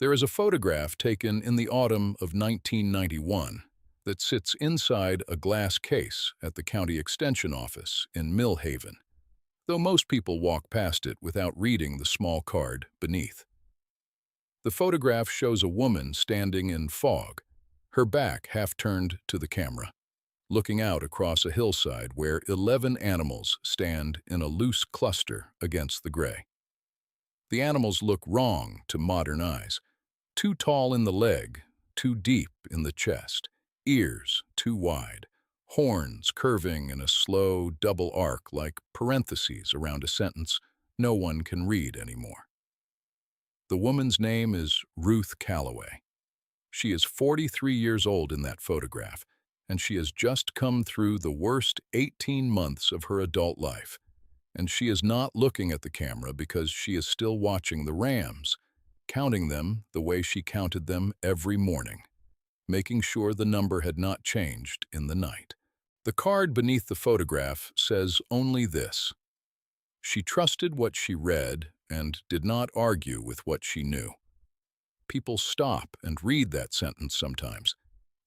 There is a photograph taken in the autumn of 1991 that sits inside a glass case at the county extension office in Millhaven, though most people walk past it without reading the small card beneath. The photograph shows a woman standing in fog, her back half turned to the camera, looking out across a hillside where 11 animals stand in a loose cluster against the gray. The animals look wrong to modern eyes. Too tall in the leg, too deep in the chest, ears too wide, horns curving in a slow double arc like parentheses around a sentence no one can read anymore. The woman's name is Ruth Calloway. She is 43 years old in that photograph, and she has just come through the worst 18 months of her adult life. And she is not looking at the camera because she is still watching the Rams, counting them the way she counted them every morning, making sure the number had not changed in the night. The card beneath the photograph says only this: she trusted what she read and did not argue with what she knew. People stop and read that sentence sometimes,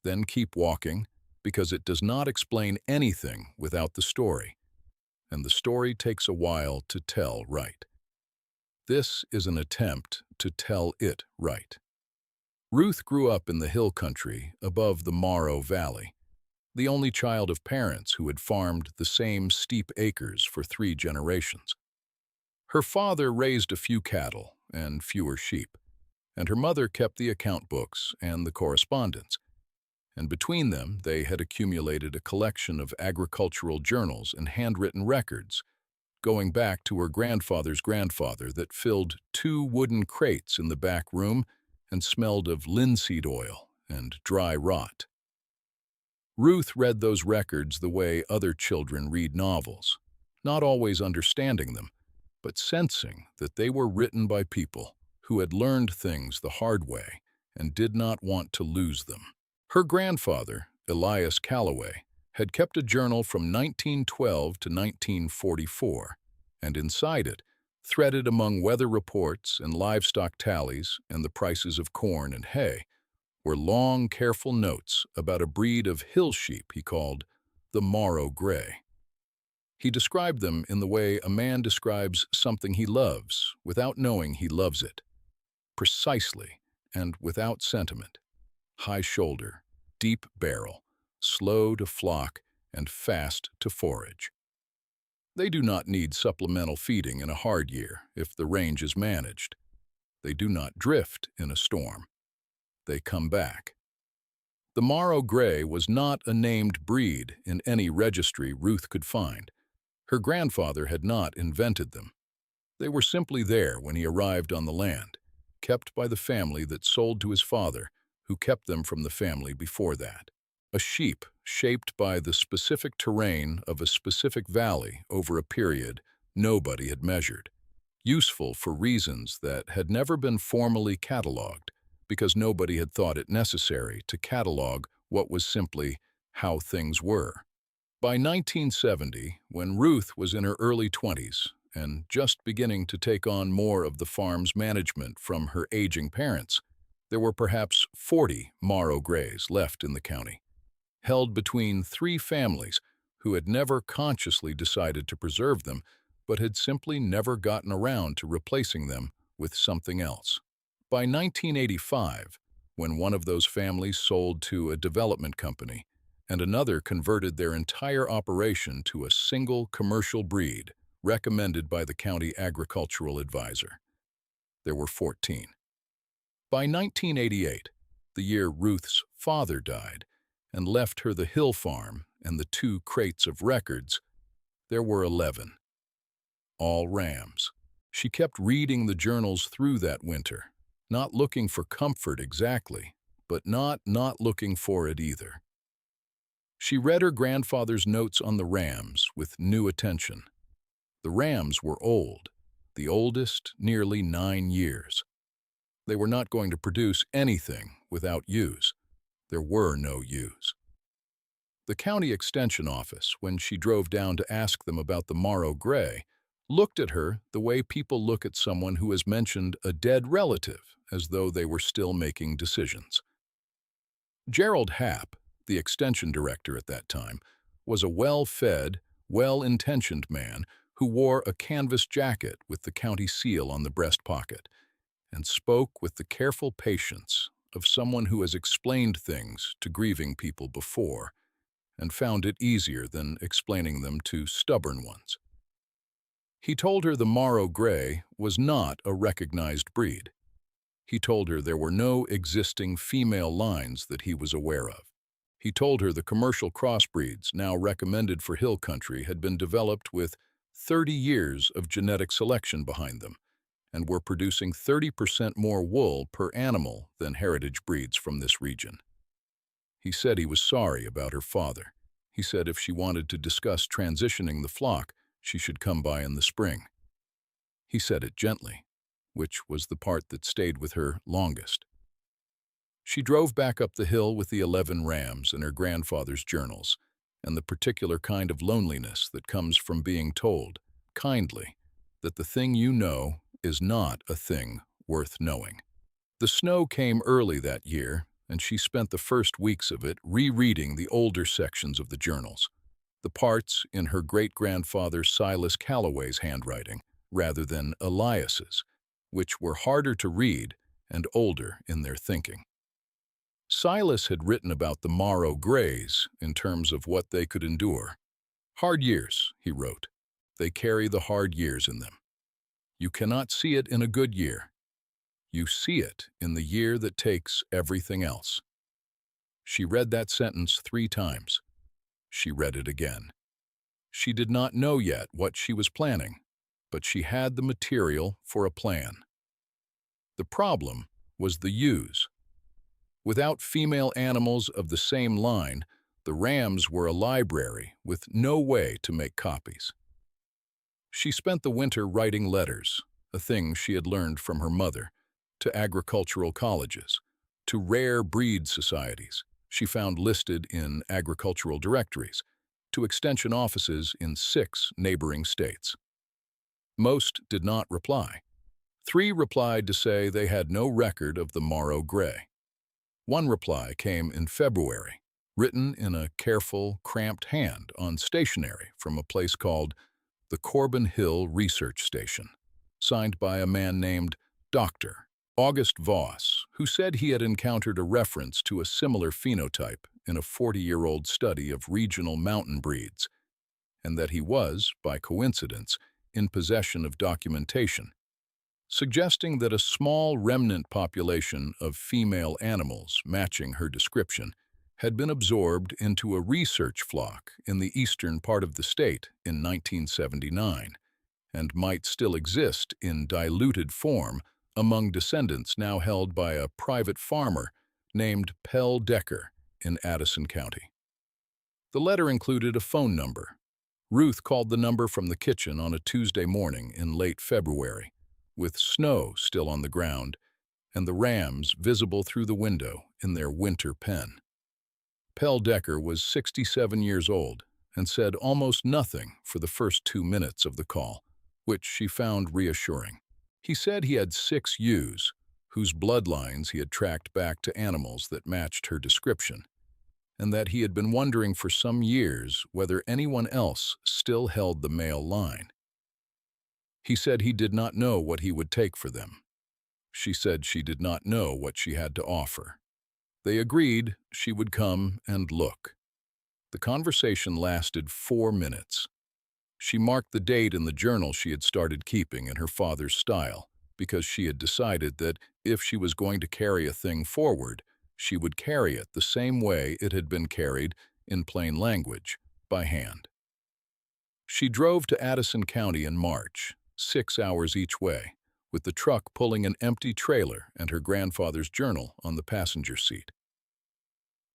then keep walking because it does not explain anything without the story, and the story takes a while to tell right. This is an attempt to tell it right. Ruth grew up in the hill country above the Morrow Valley, the only child of parents who had farmed the same steep acres for 3 generations. Her father raised a few cattle and fewer sheep, and her mother kept the account books and the correspondence. And between them, they had accumulated a collection of agricultural journals and handwritten records, going back to her grandfather's grandfather, that filled 2 wooden crates in the back room and smelled of linseed oil and dry rot. Ruth read those records the way other children read novels, not always understanding them, but sensing that they were written by people who had learned things the hard way and did not want to lose them. Her grandfather, Elias Calloway, had kept a journal from 1912 to 1944, and inside it, threaded among weather reports and livestock tallies and the prices of corn and hay, were long, careful notes about a breed of hill sheep he called the Morrow Gray. He described them in the way a man describes something he loves without knowing he loves it, precisely and without sentiment: high shoulder, deep barrel, slow to flock, and fast to forage. They do not need supplemental feeding in a hard year if the range is managed. They do not drift in a storm. They come back. The Morrow Gray was not a named breed in any registry Ruth could find. Her grandfather had not invented them. They were simply there when he arrived on the land, kept by the family that sold to his father, who kept them from the family before that. A sheep shaped by the specific terrain of a specific valley over a period nobody had measured, useful for reasons that had never been formally catalogued, because nobody had thought it necessary to catalog what was simply how things were. By 1970, when Ruth was in her early 20s and just beginning to take on more of the farm's management from her aging parents, there were perhaps 40 Morrow Grays left in the county, held between 3 families who had never consciously decided to preserve them, but had simply never gotten around to replacing them with something else. By 1985, when one of those families sold to a development company and another converted their entire operation to a single commercial breed recommended by the county agricultural advisor, there were 14. By 1988, the year Ruth's father died and left her the hill farm and the 2 crates of records, there were 11. All Rams. She kept reading the journals through that winter, not looking for comfort exactly, but not looking for it either. She read her grandfather's notes on the Rams with new attention. The Rams were old, the oldest nearly 9 years. They were not going to produce anything without ewes. There were no ewes. The county extension office, when she drove down to ask them about the Morrow Gray, looked at her the way people look at someone who has mentioned a dead relative, as though they were still making decisions. Gerald Happ, the extension director at that time, was a well-fed, well-intentioned man who wore a canvas jacket with the county seal on the breast pocket and spoke with the careful patience of someone who has explained things to grieving people before and found it easier than explaining them to stubborn ones. He told her the Morrow Grey was not a recognized breed. He told her there were no existing female lines that he was aware of. He told her the commercial crossbreeds now recommended for hill country had been developed with 30 years of genetic selection behind them and were producing 30% more wool per animal than heritage breeds from this region. He said he was sorry about her father. He said if she wanted to discuss transitioning the flock, she should come by in the spring. He said it gently, which was the part that stayed with her longest. She drove back up the hill with the 11 rams and her grandfather's journals, and the particular kind of loneliness that comes from being told, kindly, that the thing you know is not a thing worth knowing. The snow came early that year, and she spent the first weeks of it rereading the older sections of the journals, the parts in her great-grandfather Silas Calloway's handwriting, rather than Elias's, which were harder to read and older in their thinking. Silas had written about the Morrow Greys in terms of what they could endure. Hard years, he wrote. They carry the hard years in them. You cannot see it in a good year. You see it in the year that takes everything else. She read that sentence 3 times. She read it again. She did not know yet what she was planning, but she had the material for a plan. The problem was the ewes. Without female animals of the same line, the rams were a library with no way to make copies. She spent the winter writing letters, a thing she had learned from her mother, to agricultural colleges, to rare breed societies she found listed in agricultural directories, to extension offices in 6 neighboring states. Most did not reply. 3 replied to say they had no record of the Morrow Grey. One reply came in February, written in a careful, cramped hand on stationery from a place called the Corbin Hill Research Station, signed by a man named Dr. August Voss, who said he had encountered a reference to a similar phenotype in a 40-year-old study of regional mountain breeds, and that he was, by coincidence, in possession of documentation, suggesting that a small remnant population of female animals matching her description had been absorbed into a research flock in the eastern part of the state in 1979 and might still exist in diluted form among descendants now held by a private farmer named Pell Decker in Addison County. The letter included a phone number. Ruth called the number from the kitchen on a Tuesday morning in late February, with snow still on the ground and the rams visible through the window in their winter pen. Pell Decker was 67 years old and said almost nothing for the first 2 minutes of the call, which she found reassuring. He said he had 6 ewes, whose bloodlines he had tracked back to animals that matched her description, and that he had been wondering for some years whether anyone else still held the male line. He said he did not know what he would take for them. She said she did not know what she had to offer. They agreed she would come and look. The conversation lasted 4 minutes. She marked the date in the journal she had started keeping in her father's style, because she had decided that if she was going to carry a thing forward, she would carry it the same way it had been carried, in plain language, by hand. She drove to Addison County in March, 6 hours each way, with the truck pulling an empty trailer and her grandfather's journal on the passenger seat.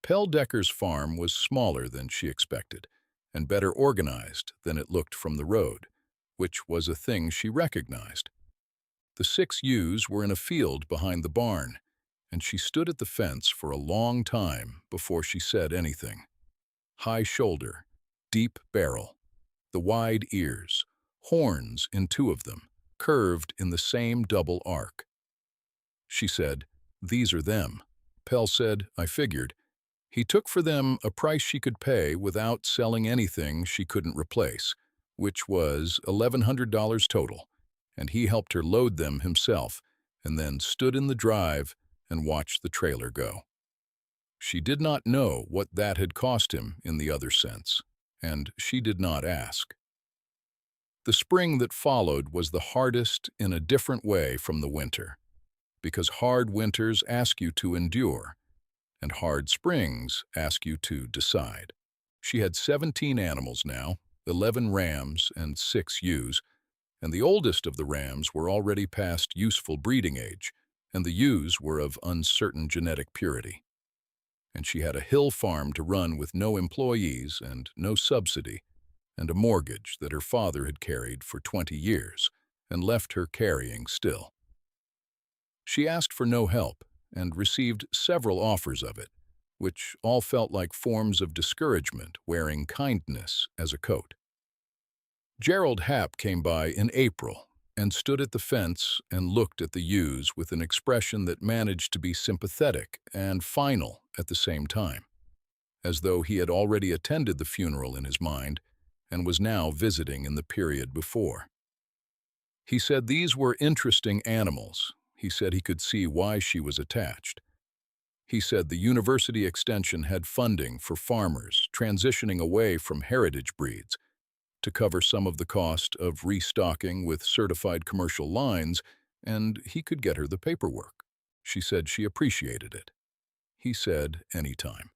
Pell Decker's farm was smaller than she expected, and better organized than it looked from the road, which was a thing she recognized. The 6 ewes were in a field behind the barn, and she stood at the fence for a long time before she said anything. High shoulder, deep barrel, the wide ears, horns in two of them, curved in the same double arc. She said, "These are them." Pell said, "I figured." He took for them a price she could pay without selling anything she couldn't replace, which was $1,100 total, and he helped her load them himself and then stood in the drive and watched the trailer go. She did not know what that had cost him in the other sense, and she did not ask. The spring that followed was the hardest in a different way from the winter, because hard winters ask you to endure, and hard springs ask you to decide. She had 17 animals now, 11 rams and 6 ewes, and the oldest of the rams were already past useful breeding age, and the ewes were of uncertain genetic purity. And she had a hill farm to run with no employees and no subsidy, and a mortgage that her father had carried for 20 years and left her carrying still. She asked for no help and received several offers of it, which all felt like forms of discouragement wearing kindness as a coat. Gerald Happ came by in April and stood at the fence and looked at the ewes with an expression that managed to be sympathetic and final at the same time, as though he had already attended the funeral in his mind and was now visiting in the period before. He said these were interesting animals. He said he could see why she was attached. He said the university extension had funding for farmers transitioning away from heritage breeds to cover some of the cost of restocking with certified commercial lines, and he could get her the paperwork. She said she appreciated it. He said anytime.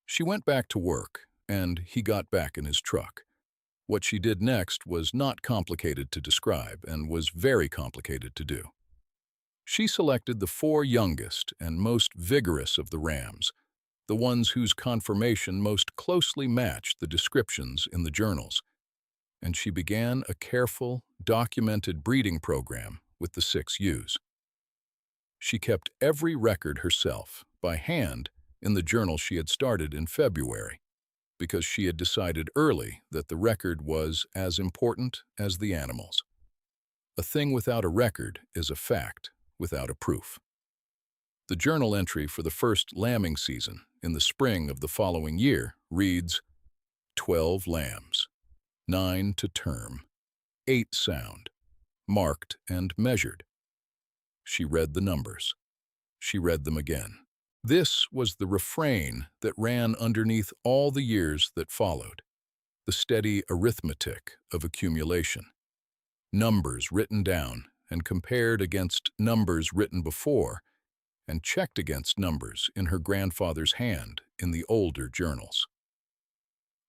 She went back to work, and he got back in his truck. What she did next was not complicated to describe and was very complicated to do. She selected the 4 youngest and most vigorous of the rams, the ones whose conformation most closely matched the descriptions in the journals, and she began a careful, documented breeding program with the 6 ewes. She kept every record herself, by hand, in the journal she had started in February, because she had decided early that the record was as important as the animals. A thing without a record is a fact without a proof. The journal entry for the first lambing season in the spring of the following year reads, 12 lambs, 9 to term, 8 sound, marked and measured. She read the numbers. She read them again. This was the refrain that ran underneath all the years that followed, the steady arithmetic of accumulation. Numbers written down and compared against numbers written before, and checked against numbers in her grandfather's hand in the older journals.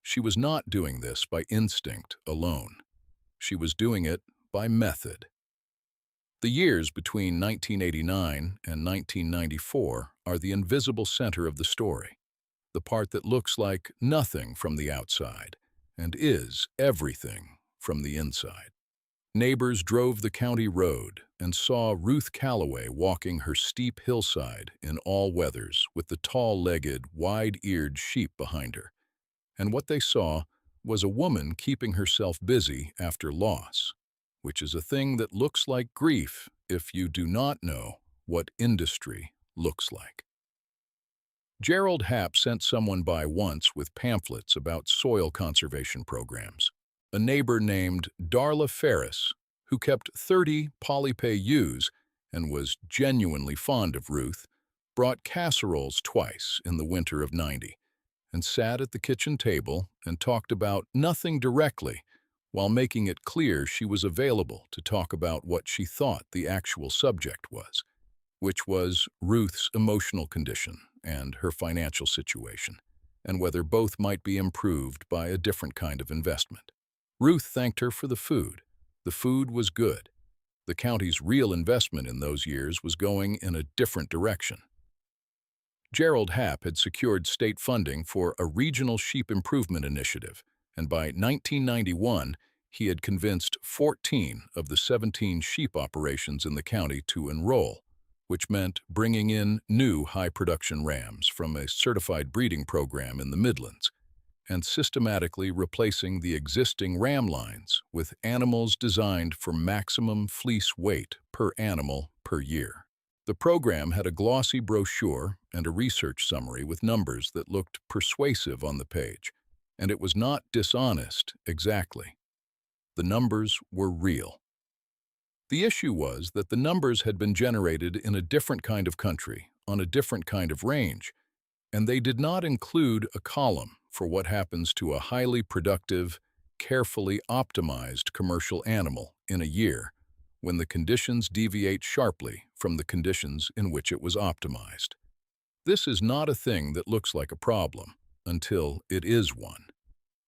She was not doing this by instinct alone. She was doing it by method. The years between 1989 and 1994 are the invisible center of the story, the part that looks like nothing from the outside and is everything from the inside. Neighbors drove the county road and saw Ruth Calloway walking her steep hillside in all weathers with the tall-legged, wide-eared sheep behind her. And what they saw was a woman keeping herself busy after loss, which is a thing that looks like grief if you do not know what industry looks like. Gerald Happ sent someone by once with pamphlets about soil conservation programs. A neighbor named Darla Ferris, who kept 30 Polypay ewes and was genuinely fond of Ruth, brought casseroles twice in the winter of '90 and sat at the kitchen table and talked about nothing directly while making it clear she was available to talk about what she thought the actual subject was, which was Ruth's emotional condition and her financial situation, and whether both might be improved by a different kind of investment. Ruth thanked her for the food. The food was good. The county's real investment in those years was going in a different direction. Gerald Happ had secured state funding for a regional sheep improvement initiative, and by 1991, he had convinced 14 of the 17 sheep operations in the county to enroll, which meant bringing in new high-production rams from a certified breeding program in the Midlands. and systematically replacing the existing ram lines with animals designed for maximum fleece weight per animal per year. The program had a glossy brochure and a research summary with numbers that looked persuasive on the page, and it was not dishonest exactly. The numbers were real. The issue was that the numbers had been generated in a different kind of country, on a different kind of range, and they did not include a column for what happens to a highly productive, carefully optimized commercial animal in a year when the conditions deviate sharply from the conditions in which it was optimized. This is not a thing that looks like a problem until it is one.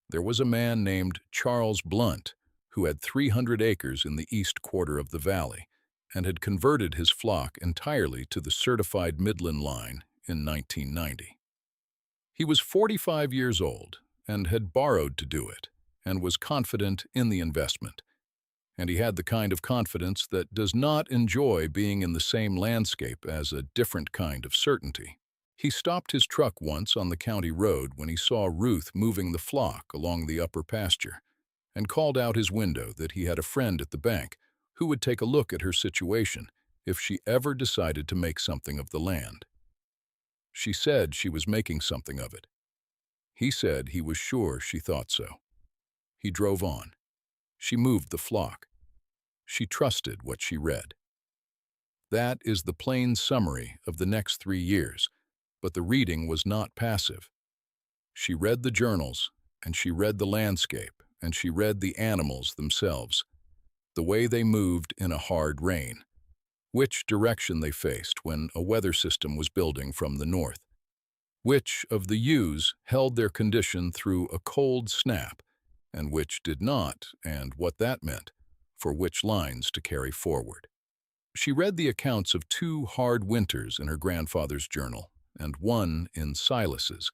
There was a man named Charles Blunt who had 300 acres in the east quarter of the valley and had converted his flock entirely to the certified Midland line in 1990. He was 45 years old and had borrowed to do it and was confident in the investment. And he had the kind of confidence that does not enjoy being in the same landscape as a different kind of certainty. He stopped his truck once on the county road when he saw Ruth moving the flock along the upper pasture and called out his window that he had a friend at the bank who would take a look at her situation if she ever decided to make something of the land. She said she was making something of it. He said he was sure she thought so. He drove on. She moved the flock. She trusted what she read. That is the plain summary of the next 3 years, but the reading was not passive. She read the journals, and she read the landscape, and she read the animals themselves, the way they moved in a hard rain, which direction they faced when a weather system was building from the north, which of the ewes held their condition through a cold snap, and which did not, and what that meant for which lines to carry forward. She read the accounts of 2 hard winters in her grandfather's journal and one in Silas's,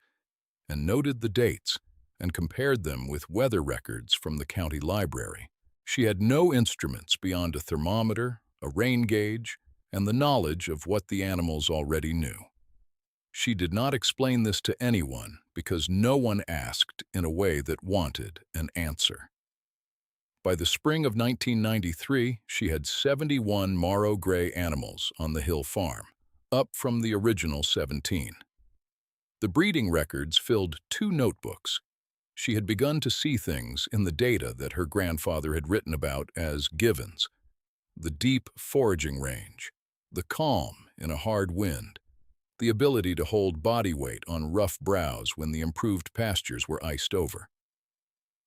and noted the dates and compared them with weather records from the county library. She had no instruments beyond a thermometer, a rain gauge, and the knowledge of what the animals already knew. She did not explain this to anyone because no one asked in a way that wanted an answer. By the spring of 1993, she had 71 Morrow Gray animals on the Hill Farm, up from the original 17. The breeding records filled 2 notebooks. She had begun to see things in the data that her grandfather had written about as givens: the deep foraging range, the calm in a hard wind, the ability to hold body weight on rough browse when the improved pastures were iced over.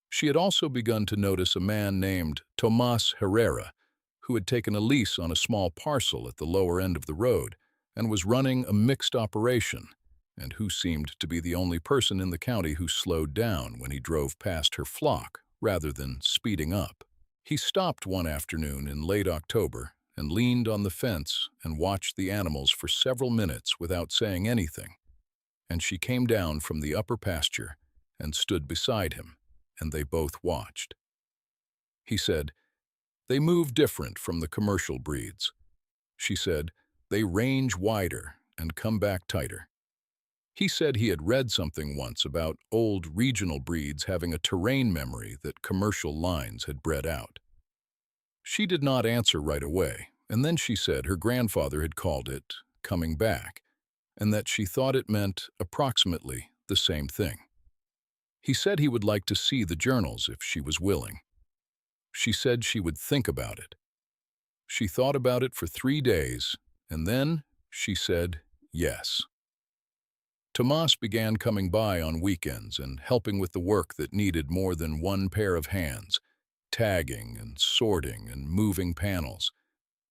She had also begun to notice a man named Tomas Herrera, who had taken a lease on a small parcel at the lower end of the road and was running a mixed operation, and who seemed to be the only person in the county who slowed down when he drove past her flock rather than speeding up. He stopped one afternoon in late October and leaned on the fence and watched the animals for several minutes without saying anything, and she came down from the upper pasture and stood beside him, and they both watched. He said, "They move different from the commercial breeds." She said, "They range wider and come back tighter." He said he had read something once about old regional breeds having a terrain memory that commercial lines had bred out. She did not answer right away, and then she said her grandfather had called it coming back, and that she thought it meant approximately the same thing. He said he would like to see the journals if she was willing. She said she would think about it. She thought about it for 3 days, and then she said yes. Tomas began coming by on weekends and helping with the work that needed more than one pair of hands, tagging and sorting and moving panels,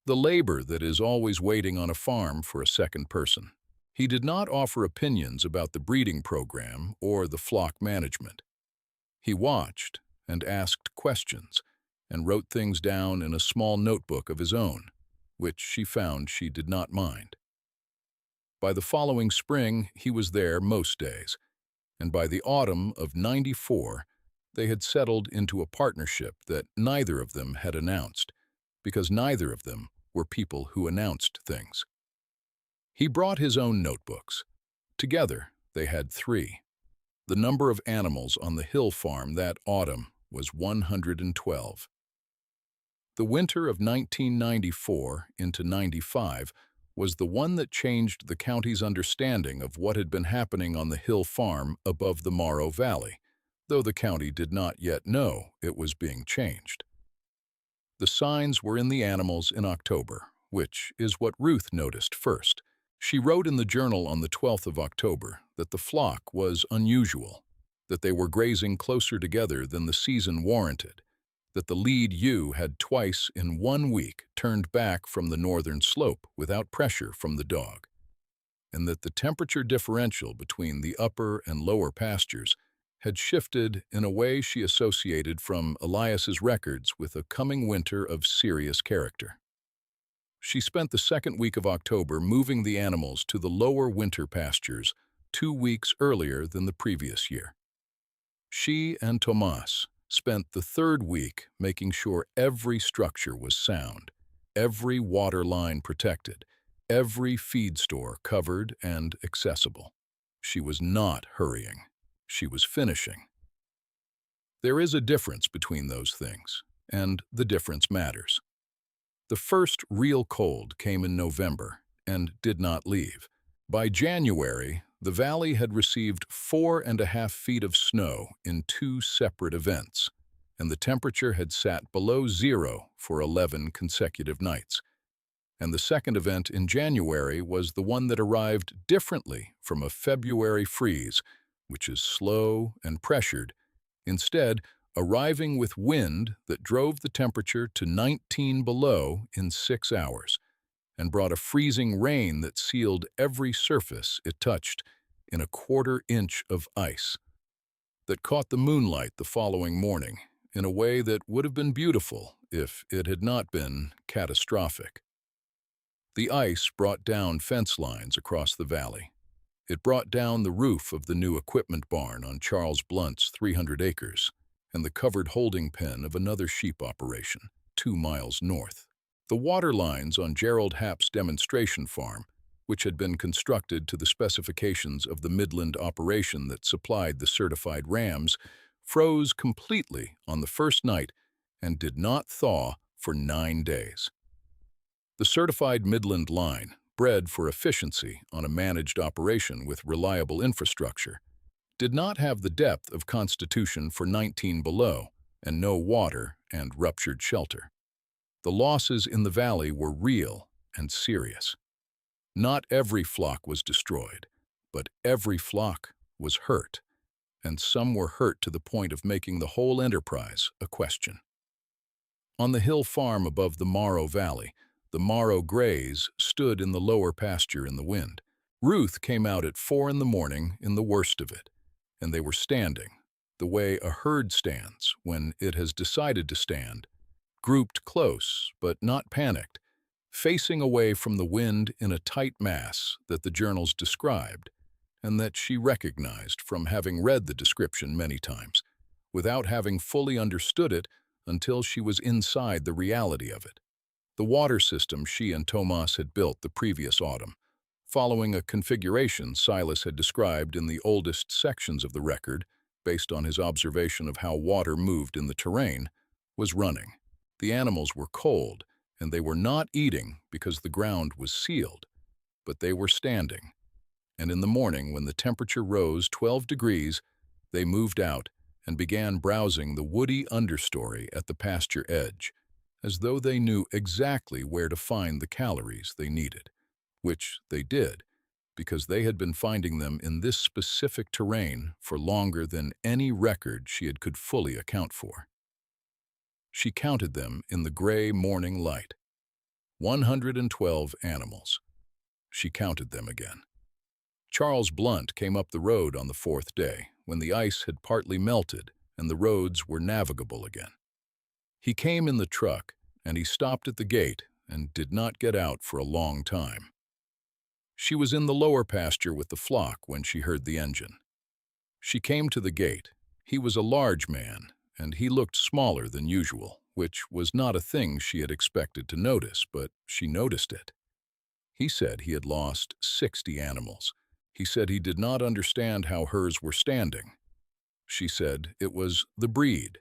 the labor that is always waiting on a farm for a second person. He did not offer opinions about the breeding program or the flock management. He watched and asked questions and wrote things down in a small notebook of his own, which she found she did not mind. By the following spring, he was there most days, and by the autumn of '94, they had settled into a partnership that neither of them had announced, because neither of them were people who announced things. He brought his own notebooks. Together, they had 3. The number of animals on the hill farm that autumn was 112. The winter of 1994 into 95 was the one that changed the county's understanding of what had been happening on the hill farm above the Morrow Valley, though the county did not yet know it was being changed. The signs were in the animals in October, which is what Ruth noticed first. She wrote in the journal on the 12th of October that the flock was unusual, that they were grazing closer together than the season warranted, that the lead ewe had twice in 1 week turned back from the northern slope without pressure from the dog, and that the temperature differential between the upper and lower pastures had shifted in a way she associated from Elias's records with a coming winter of serious character. She spent the second week of October moving the animals to the lower winter pastures 2 weeks earlier than the previous year. She and Tomas spent the third week making sure every structure was sound, every water line protected, every feed store covered and accessible. She was not hurrying. She was finishing. There is a difference between those things, and the difference matters. The first real cold came in November and did not leave. By January, the valley had received 4.5 feet of snow in 2 separate events, and the temperature had sat below zero for 11 consecutive nights. And the second event in January was the one that arrived differently from a February freeze, which is slow and pressured, instead arriving with wind that drove the temperature to 19 below in 6 hours, and brought a freezing rain that sealed every surface it touched in a 1/4 inch of ice, that caught the moonlight the following morning in a way that would have been beautiful if it had not been catastrophic. The ice brought down fence lines across the valley. It brought down the roof of the new equipment barn on Charles Blunt's 300 acres and the covered holding pen of another sheep operation 2 miles north. The water lines on Gerald Happ's demonstration farm, which had been constructed to the specifications of the Midland operation that supplied the certified rams, froze completely on the first night and did not thaw for 9 days. The certified Midland line, bred for efficiency on a managed operation with reliable infrastructure, did not have the depth of constitution for 19 below and no water and ruptured shelter. The losses in the valley were real and serious. Not every flock was destroyed, but every flock was hurt, and some were hurt to the point of making the whole enterprise a question. On the hill farm above the Morrow Valley, the Morrow Grays stood in the lower pasture in the wind. Ruth came out at 4 in the morning in the worst of it, and they were standing, the way a herd stands when it has decided to stand, grouped close but not panicked, facing away from the wind in a tight mass that the journals described, and that she recognized from having read the description many times, without having fully understood it until she was inside the reality of it. The water system she and Tomas had built the previous autumn, following a configuration Silas had described in the oldest sections of the record, based on his observation of how water moved in the terrain, was running. The animals were cold, and they were not eating because the ground was sealed, but they were standing. And in the morning, when the temperature rose 12 degrees, they moved out and began browsing the woody understory at the pasture edge, as though they knew exactly where to find the calories they needed, which they did, because they had been finding them in this specific terrain for longer than any record she could fully account for. She counted them in the gray morning light. 112 animals. She counted them again. Charles Blunt came up the road on the 4th day, when the ice had partly melted and the roads were navigable again. He came in the truck, and he stopped at the gate and did not get out for a long time. She was in the lower pasture with the flock when she heard the engine. She came to the gate. He was a large man, and he looked smaller than usual, which was not a thing she had expected to notice, but she noticed it. He said he had lost 60 animals, He said he did not understand how hers were standing. She said it was the breed.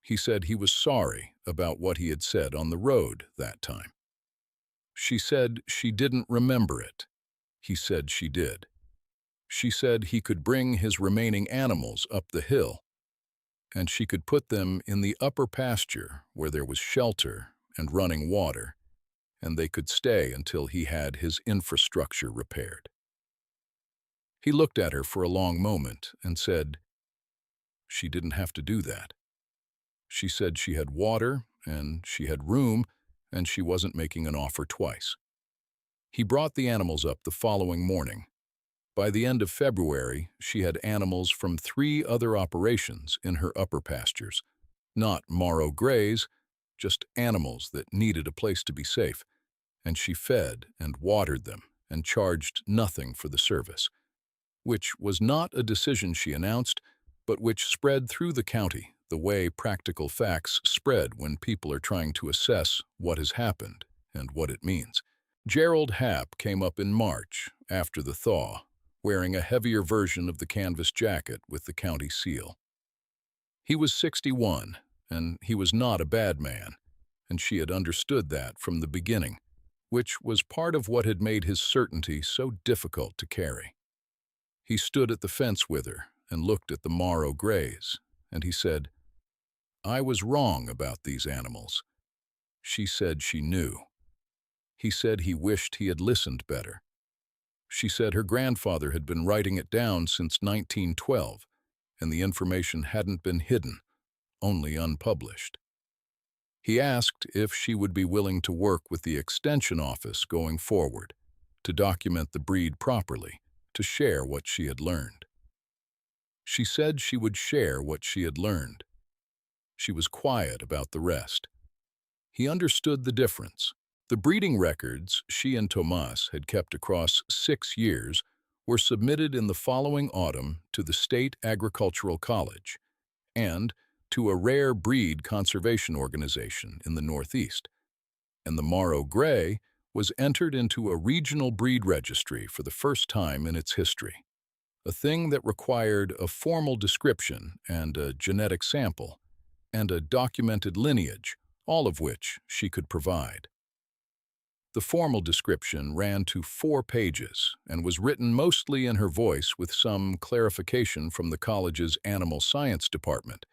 He said he was sorry about what he had said on the road that time. She said she didn't remember it. He said she did. She said he could bring his remaining animals up the hill, and she could put them in the upper pasture where there was shelter and running water, and they could stay until he had his infrastructure repaired. He looked at her for a long moment and said she didn't have to do that. She said she had water and she had room and she wasn't making an offer twice. He brought the animals up the following morning. By the end of February, she had animals from 3 other operations in her upper pastures. Not Morrow Grays, just animals that needed a place to be safe, and she fed and watered them and charged nothing for the service, which was not a decision she announced, but which spread through the county the way practical facts spread when people are trying to assess what has happened and what it means. Gerald Happ came up in March, after the thaw, wearing a heavier version of the canvas jacket with the county seal. He was 61, and he was not a bad man, and she had understood that from the beginning, which was part of what had made his certainty so difficult to carry. He stood at the fence with her and looked at the Morrow Grays, and he said, "I was wrong about these animals." She said she knew. He said he wished he had listened better. She said her grandfather had been writing it down since 1912, and the information hadn't been hidden, only unpublished. He asked if she would be willing to work with the Extension Office going forward, to document the breed properly, to share what she had learned. She said she would share what she had learned. She was quiet about the rest. He understood the difference. The breeding records she and Tomas had kept across 6 years were submitted in the following autumn to the State Agricultural College and to a rare breed conservation organization in the Northeast, and the Morrow Gray was entered into a regional breed registry for the first time in its history, a thing that required a formal description and a genetic sample and a documented lineage, all of which she could provide. The formal description ran to 4 pages and was written mostly in her voice with some clarification from the college's animal science department,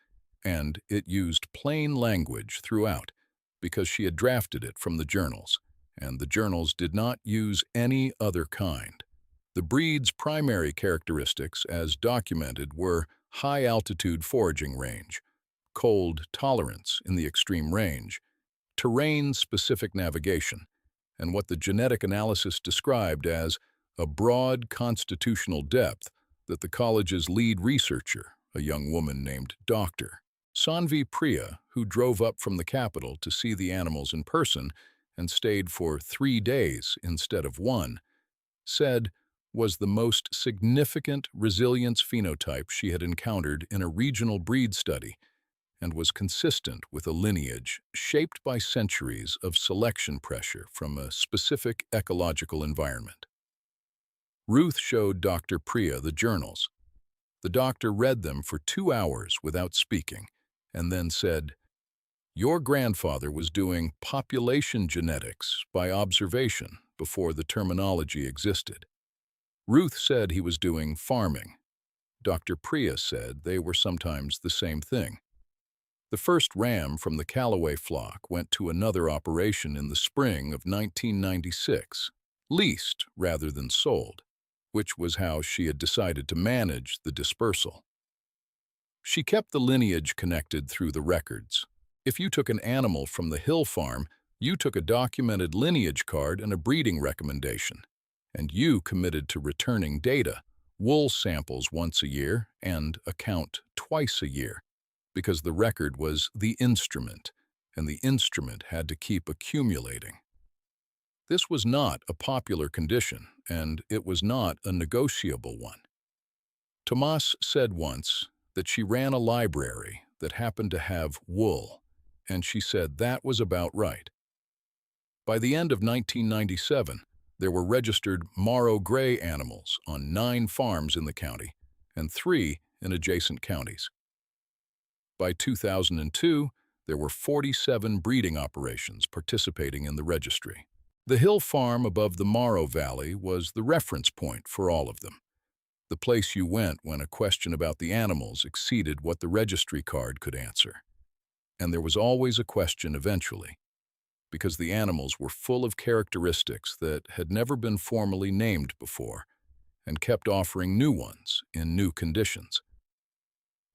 and it used plain language throughout because she had drafted it from the journals, and the journals did not use any other kind. The breed's primary characteristics, as documented, were high-altitude foraging range, cold tolerance in the extreme range, terrain-specific navigation, and what the genetic analysis described as a broad constitutional depth that the college's lead researcher, a young woman named Dr. Sanvi Priya, who drove up from the capital to see the animals in person and stayed for 3 days instead of 1, said was the most significant resilience phenotype she had encountered in a regional breed study and was consistent with a lineage shaped by centuries of selection pressure from a specific ecological environment. Ruth showed Dr. Priya the journals. The doctor read them for 2 hours without speaking and then said, "Your grandfather was doing population genetics by observation before the terminology existed." Ruth said he was doing farming. Dr. Priya said they were sometimes the same thing. The first ram from the Callaway flock went to another operation in the spring of 1996, leased rather than sold, which was how she had decided to manage the dispersal. She kept the lineage connected through the records. If you took an animal from the Hill Farm, you took a documented lineage card and a breeding recommendation, and you committed to returning data, wool samples once a year and a count twice a year, because the record was the instrument, and the instrument had to keep accumulating. This was not a popular condition, and it was not a negotiable one. Tomas said once that she ran a library that happened to have wool, and she said that was about right. By the end of 1997, There were registered Morrow Gray animals on 9 farms in the county and 3 in adjacent counties. By 2002, there were 47 breeding operations participating in the registry. The hill farm above the Morrow Valley was the reference point for all of them, the place you went when a question about the animals exceeded what the registry card could answer. And there was always a question eventually, because the animals were full of characteristics that had never been formally named before and kept offering new ones in new conditions.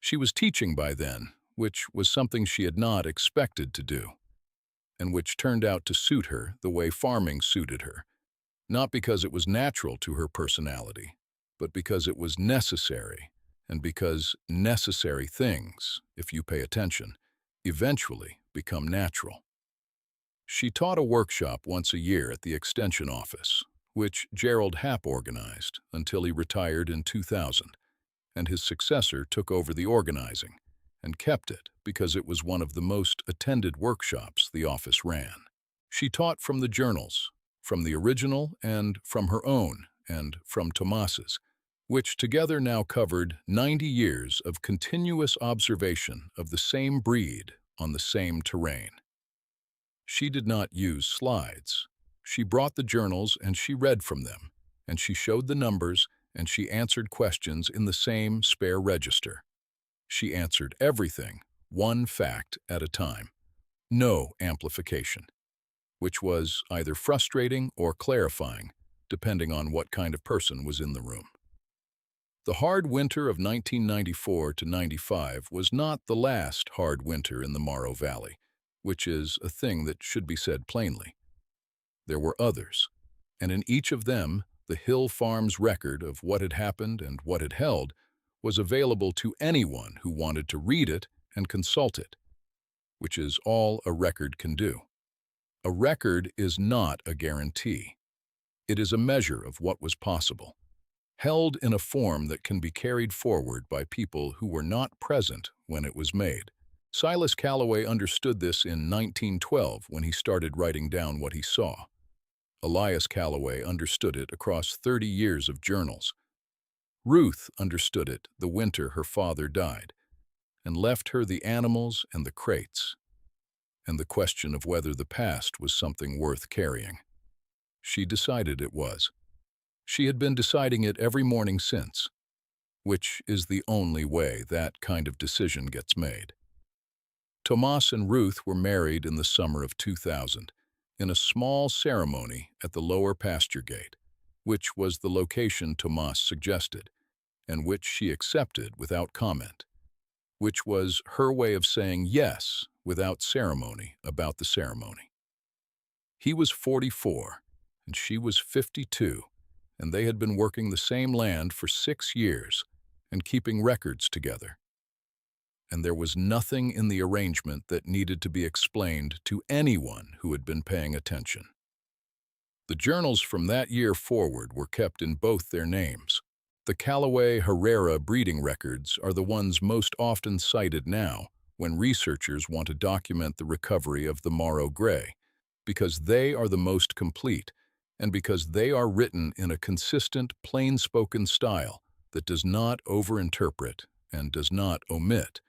She was teaching by then, which was something she had not expected to do, and which turned out to suit her the way farming suited her, not because it was natural to her personality, but because it was necessary, and because necessary things, if you pay attention, eventually become natural. She taught a workshop once a year at the Extension office, which Gerald Happ organized until he retired in 2000, and his successor took over the organizing and kept it because it was one of the most attended workshops the office ran. She taught from the journals, from the original and from her own and from Tomas's, which together now covered 90 years of continuous observation of the same breed on the same terrain. She did not use slides. She brought the journals and she read from them, and she showed the numbers and she answered questions in the same spare register. She answered everything, one fact at a time. No amplification, which was either frustrating or clarifying, depending on what kind of person was in the room. The hard winter of 1994 to 95 was not the last hard winter in the Morrow Valley, which is a thing that should be said plainly. There were others, and in each of them, the Hill Farm's record of what had happened and what it held was available to anyone who wanted to read it and consult it, which is all a record can do. A record is not a guarantee. It is a measure of what was possible, held in a form that can be carried forward by people who were not present when it was made. Silas Calloway understood this in 1912 when he started writing down what he saw. Elias Calloway understood it across 30 years of journals. Ruth understood it the winter her father died, and left her the animals and the crates, and the question of whether the past was something worth carrying. She decided it was. She had been deciding it every morning since, which is the only way that kind of decision gets made. Tomas and Ruth were married in the summer of 2000 in a small ceremony at the lower pasture gate, which was the location Tomas suggested, and which she accepted without comment, which was her way of saying yes without ceremony about the ceremony. He was 44, and she was 52, and they had been working the same land for 6 years and keeping records together. And there was nothing in the arrangement that needed to be explained to anyone who had been paying attention. The journals from that year forward were kept in both their names. The Calloway-Herrera breeding records are the ones most often cited now when researchers want to document the recovery of the Morrow Gray, because they are the most complete and because they are written in a consistent, plain-spoken style that does not overinterpret and does not omit,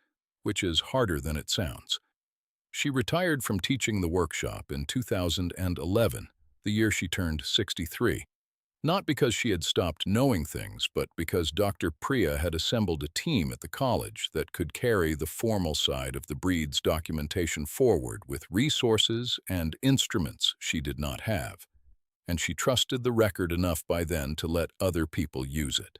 which is harder than it sounds. She retired from teaching the workshop in 2011, the year she turned 63, not because she had stopped knowing things, but because Dr. Priya had assembled a team at the college that could carry the formal side of the breed's documentation forward with resources and instruments she did not have, and she trusted the record enough by then to let other people use it.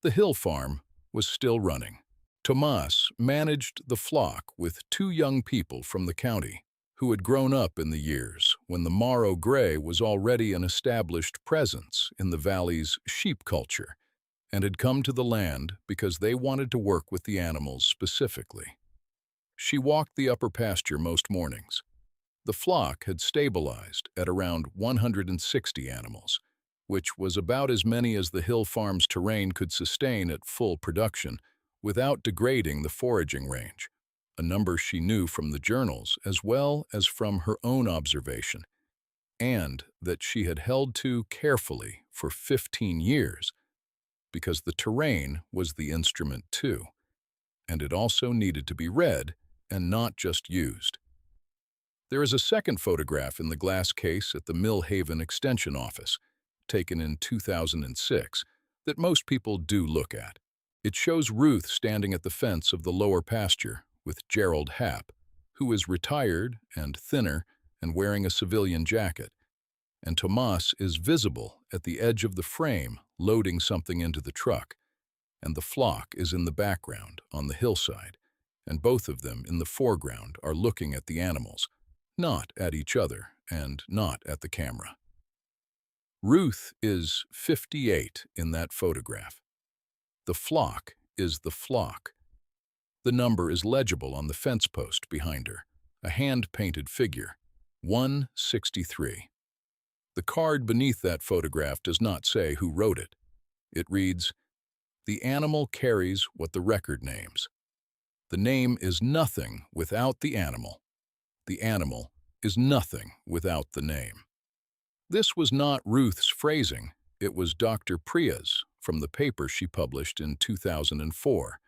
The Hill Farm was still running. Tomas managed the flock with 2 young people from the county who had grown up in the years when the Morrow Gray was already an established presence in the valley's sheep culture and had come to the land because they wanted to work with the animals specifically. She walked the upper pasture most mornings. The flock had stabilized at around 160 animals, which was about as many as the Hill Farm's terrain could sustain at full production without degrading the foraging range, a number she knew from the journals as well as from her own observation. and that she had held to carefully for 15 years, because the terrain was the instrument too, and it also needed to be read and not just used. There is a second photograph in the glass case at the Mill Haven Extension Office, taken in 2006, that most people do look at. It shows Ruth standing at the fence of the lower pasture with Gerald Happ, who is retired and thinner and wearing a civilian jacket, and Tomas is visible at the edge of the frame loading something into the truck, and the flock is in the background on the hillside, and both of them in the foreground are looking at the animals, not at each other and not at the camera. Ruth is 58 in that photograph. The flock is the flock. The number is legible on the fence post behind her, a hand-painted figure, 163. The card beneath that photograph does not say who wrote it. It reads, "The animal carries what the record names. The name is nothing without the animal. The animal is nothing without the name." This was not Ruth's phrasing, it was Dr. Priya's from the paper she published in 2004.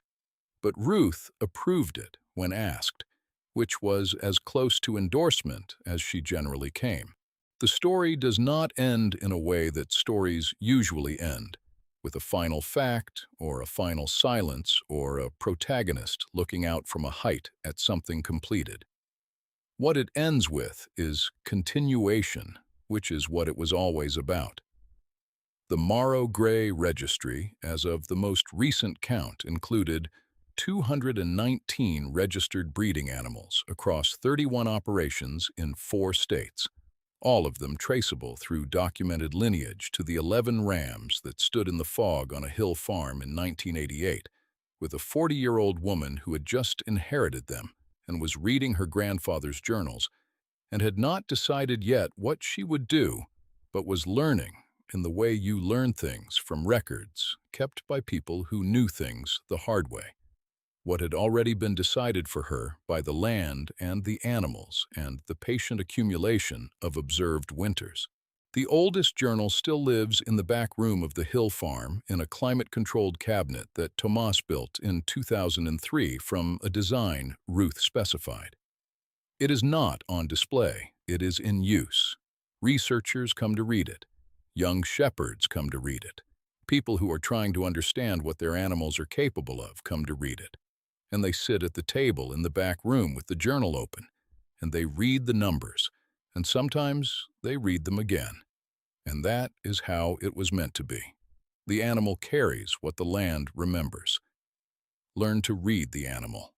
But Ruth approved it when asked, which was as close to endorsement as she generally came. The story does not end in a way that stories usually end, with a final fact or a final silence or a protagonist looking out from a height at something completed. What it ends with is continuation, which is what it was always about. The Morrow Gray Registry, as of the most recent count, included 219 registered breeding animals across 31 operations in 4 states, all of them traceable through documented lineage to the 11 rams that stood in the fog on a hill farm in 1988, with a 40-year-old woman who had just inherited them and was reading her grandfather's journals and had not decided yet what she would do, but was learning in the way you learn things from records kept by people who knew things the hard way. What had already been decided for her by the land and the animals and the patient accumulation of observed winters. The oldest journal still lives in the back room of the hill farm in a climate-controlled cabinet that Tomas built in 2003 from a design Ruth specified. It is not on display, it is in use. Researchers come to read it. Young shepherds come to read it. People who are trying to understand what their animals are capable of come to read it. And they sit at the table in the back room with the journal open, and they read the numbers, and sometimes they read them again. And that is how it was meant to be. The animal carries what the land remembers. Learn to read the animal.